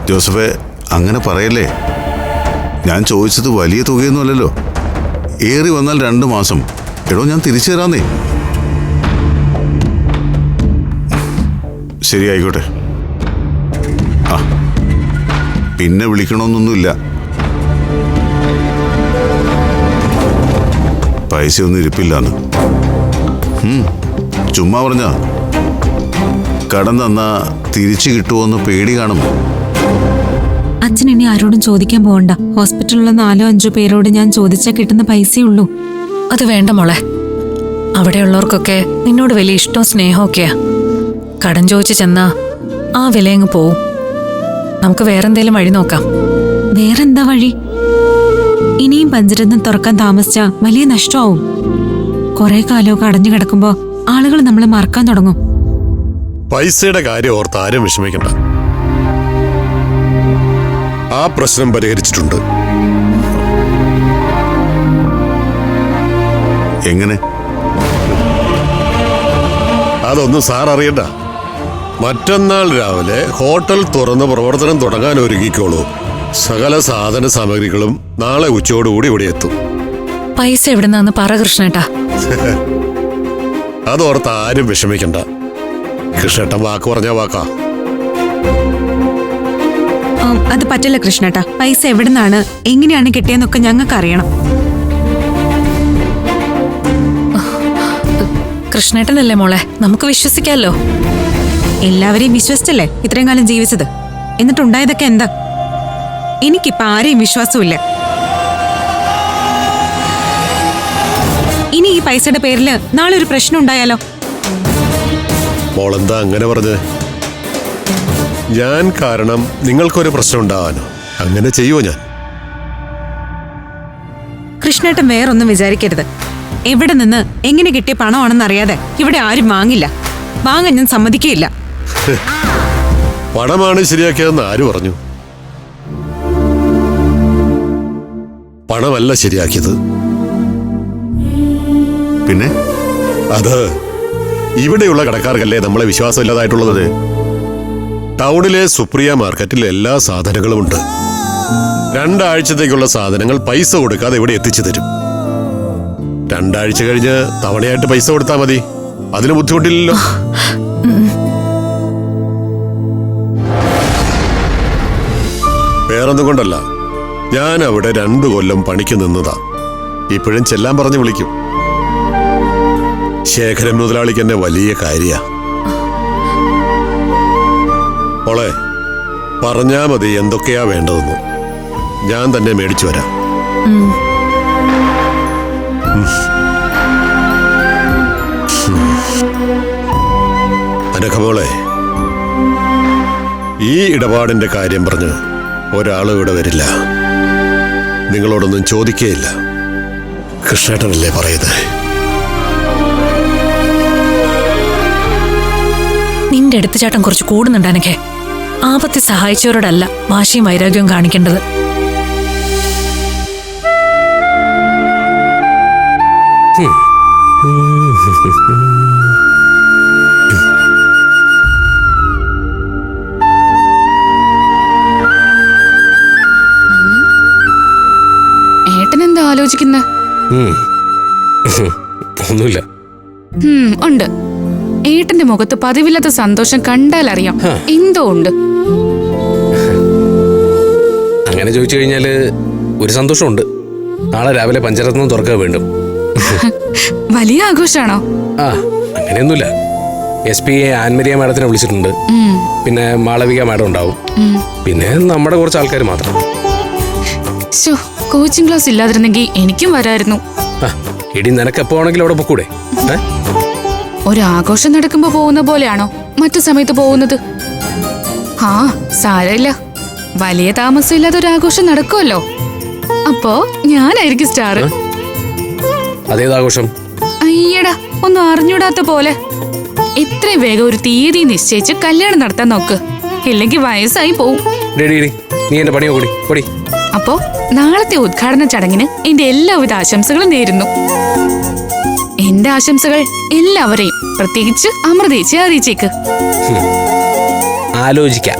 ജോസഫേ, അങ്ങനെ പറയല്ലേ. ഞാൻ ചോദിച്ചത് വലിയ തുകയൊന്നുമല്ലല്ലോ. ഏറി വന്നാൽ 2 മാസം. എടോ, ഞാൻ തിരിച്ചു തരാന്നേ. ശരി, ആയിക്കോട്ടെ. ആ, പിന്നെ വിളിക്കണമെന്നൊന്നുമില്ല. പൈസയൊന്നും ഇരിപ്പില്ലാന്ന്. ചുമ്മാ പറഞ്ഞ കടം തന്നാ തിരിച്ചു കിട്ടുമോന്ന് പേടി കാണും. അച്ഛൻ ഇനി ആരോടും ചോദിക്കാൻ പോകണ്ട. ഹോസ്പിറ്റലിലുള്ള 4-5 പേരോട് ഞാൻ ചോദിച്ചാൽ കിട്ടുന്ന പൈസയേ ഉള്ളൂ. അത് വേണ്ട മോളെ. അവിടെയുള്ളവർക്കൊക്കെ നിന്നോട് വലിയ ഇഷ്ടവും സ്നേഹമൊക്കെയാ. കടം ചോദിച്ചു ചെന്നാ ആ വിലയങ്ങ് പോവും. നമുക്ക് വേറെന്തേലും വഴി നോക്കാം. വേറെന്താ വഴി? ഇനിയും പഞ്ചരത്നം തുറക്കാൻ താമസിച്ചാ വലിയ നഷ്ടമാവും. കുറെ കാലമൊക്കെ അടഞ്ഞു കിടക്കുമ്പോ ആളുകൾ നമ്മളെ മറക്കാൻ തുടങ്ങും. പൈസയുടെ കാര്യം ഓർത്ത് ആരും വിഷമിക്കണ്ട. ആ പ്രശ്നം പരിഹരിച്ചിട്ടുണ്ട്. എങ്ങനെ? അതൊന്നും സാർ അറിയണ്ട. മറ്റന്നാൾ രാവിലെ ഹോട്ടൽ തുറന്ന് പ്രവർത്തനം തുടങ്ങാൻ ഒരുങ്ങിക്കോളൂ. സകല സാധന സാമഗ്രികളും നാളെ ഉച്ചയോടുകൂടി ഇവിടെ എത്തും. പൈസ എവിടുന്നാന്ന് പറ കൃഷ്ണേട്ടാ. അതോർത്ത് ആരും വിഷമിക്കണ്ട. കൃഷ്ണേട്ടൻ വാക്ക് പറഞ്ഞ വാക്കാ. അത് പറ്റില്ല കൃഷ്ണേട്ടാ. പൈസ എവിടുന്നാണ്, എങ്ങനെയാണ് കിട്ടിയെന്നൊക്കെ ഞങ്ങൾക്ക് അറിയണം. കൃഷ്ണേട്ടനല്ലേ മോളെ, നമുക്ക് വിശ്വസിക്കാമല്ലോ. എല്ലാവരെയും വിശ്വസിച്ചല്ലേ ഇത്രയും കാലം ജീവിച്ചത്. എന്നിട്ടുണ്ടായതൊക്കെ എന്താ? എനിക്കിപ്പോ ആരെയും വിശ്വാസമില്ല. ഇനി ഈ പൈസയുടെ പേരില് നാളെ ഒരു പ്രശ്നം ഉണ്ടായാലോ? മോളെന്താ അങ്ങനെ പറഞ്ഞ്? ഞാൻ കാരണം നിങ്ങൾക്കൊരു പ്രശ്നം ഉണ്ടാവാനോ? അങ്ങനെ ചെയ്യുമോ ഞാൻ? കൃഷ്ണേട്ടൻ വേറൊന്നും വിചാരിക്കരുത്. എവിടെ നിന്ന് എങ്ങനെ കിട്ടിയ പണമാണെന്ന് അറിയാതെ ഇവിടെ ആരും വാങ്ങില്ല. വാങ്ങാൻ ഞാൻ സമ്മതിക്കുകയില്ല. പണമാണ് ശരിയാക്കിയതെന്ന് ആര് പറഞ്ഞു? പണമല്ല ശരിയാക്കിയത്. പിന്നെ അത് ഇവിടെയുള്ള കടക്കാർക്കല്ലേ നമ്മളെ വിശ്വാസമില്ലാതായിട്ടുള്ളത്. ടൗണിലെ സുപ്രിയ മാർക്കറ്റിൽ എല്ലാ സാധനങ്ങളും ഉണ്ട്. 2 ആഴ്ചത്തേക്കുള്ള സാധനങ്ങൾ പൈസ കൊടുക്കാതെ ഇവിടെ എത്തിച്ചു തരും. 2 ആഴ്ച കഴിഞ്ഞ് തവണയായിട്ട് പൈസ കൊടുത്താൽ മതി. അതിന് ബുദ്ധിമുട്ടില്ലല്ലോ. വേറൊന്നും കൊണ്ടല്ല. ഞാൻ അവിടെ 2 കൊല്ലം പണിക്ക് നിന്നതാ. ഇപ്പോഴും ചെല്ലാൻ പറഞ്ഞു വിളിക്കും. ശേഖരൻ മുതലാളിക്ക് എന്നെ വലിയ കാര്യ. മോളെ, പറഞ്ഞാ മതി എന്തൊക്കെയാ വേണ്ടതെന്ന്. ഞാൻ തന്നെ മേടിച്ചു വരാം. അനഘമോളെ, ഈ ഇടപാടിന്റെ കാര്യം പറഞ്ഞ് ഒരാളും ഇവിടെ വരില്ല. നിങ്ങളോടൊന്നും ചോദിക്കുകയില്ല. കൃഷ്ണേട്ടനല്ലേ പറയുന്നത്. നിന്റെ എടുത്തുചാട്ടം കുറച്ച് കൂടുന്നുണ്ടാനൊക്കെ. ആപത്തിൽ സഹായിച്ചവരോടല്ല വാശിയും വൈരാഗ്യവും കാണിക്കേണ്ടത്. ഏട്ടനെന്താ ആലോചിക്കുന്ന? ഒന്നുമില്ല. ഉണ്ട്. ഏട്ടന്റെ മുഖത്ത് പതിവില്ലാത്ത സന്തോഷം കണ്ടാലറിയാം എന്തോ ഉണ്ട്. അങ്ങനെ ചോദിച്ചു കഴിഞ്ഞാല് ഒരു സന്തോഷമുണ്ട്. നാളെ രാവിലെ പഞ്ചരത്നം തുറക്കാൻ വേണ്ടും. വലിയ ആഘോഷാണോ? ആ, അങ്ങനെയൊന്നുമില്ല. SP ആൻമരിയ മാഡത്തിനെ വിളിച്ചിട്ടുണ്ട്. പിന്നെ മാളവിക മാഡം ഉണ്ടാവും. പിന്നെ നമ്മുടെ കുറച്ച് ആൾക്കാർ മാത്രം. കോച്ചിങ് ക്ലാസ് ഇല്ലാതിരുന്നെങ്കിൽ എനിക്കും വരായിരുന്നു. ഇടി നിനക്ക് എപ്പോണെങ്കിലും അവിടെ പൊക്കൂടെ? ഒരു ആഘോഷം നടക്കുമ്പോ പോകുന്ന പോലെയാണോ മറ്റു സമയത്ത് പോകുന്നത്? ആ, സാരമില്ല. വലിയ താമസമില്ലാതെ ഒരു ആഘോഷം നടക്കുമല്ലോ. അപ്പോ ഞാനായിരിക്കും സ്റ്റാർ. അതേതാഘോഷം? അയ്യടാ, ഒന്നും അറിഞ്ഞൂടാത്ത പോലെ. എത്രയും വേഗം ഒരു തീയതി നിശ്ചയിച്ച് കല്യാണം നടത്താൻ നോക്ക്. ഇല്ലെങ്കിൽ വയസ്സായി പോവും. നീ എന്റെ പണിയോ കൂടി. അപ്പോ നാളത്തെ ഉദ്ഘാടന ചടങ്ങിന് എന്റെ എല്ലാവിധ ആശംസകളും നേരുന്നു. എന്റെ ആശംസകൾ എല്ലാവരെയും, പ്രത്യേകിച്ച് അമൃതേച്ചി അറിയിച്ചേക്ക്. ആലോചിക്കാം.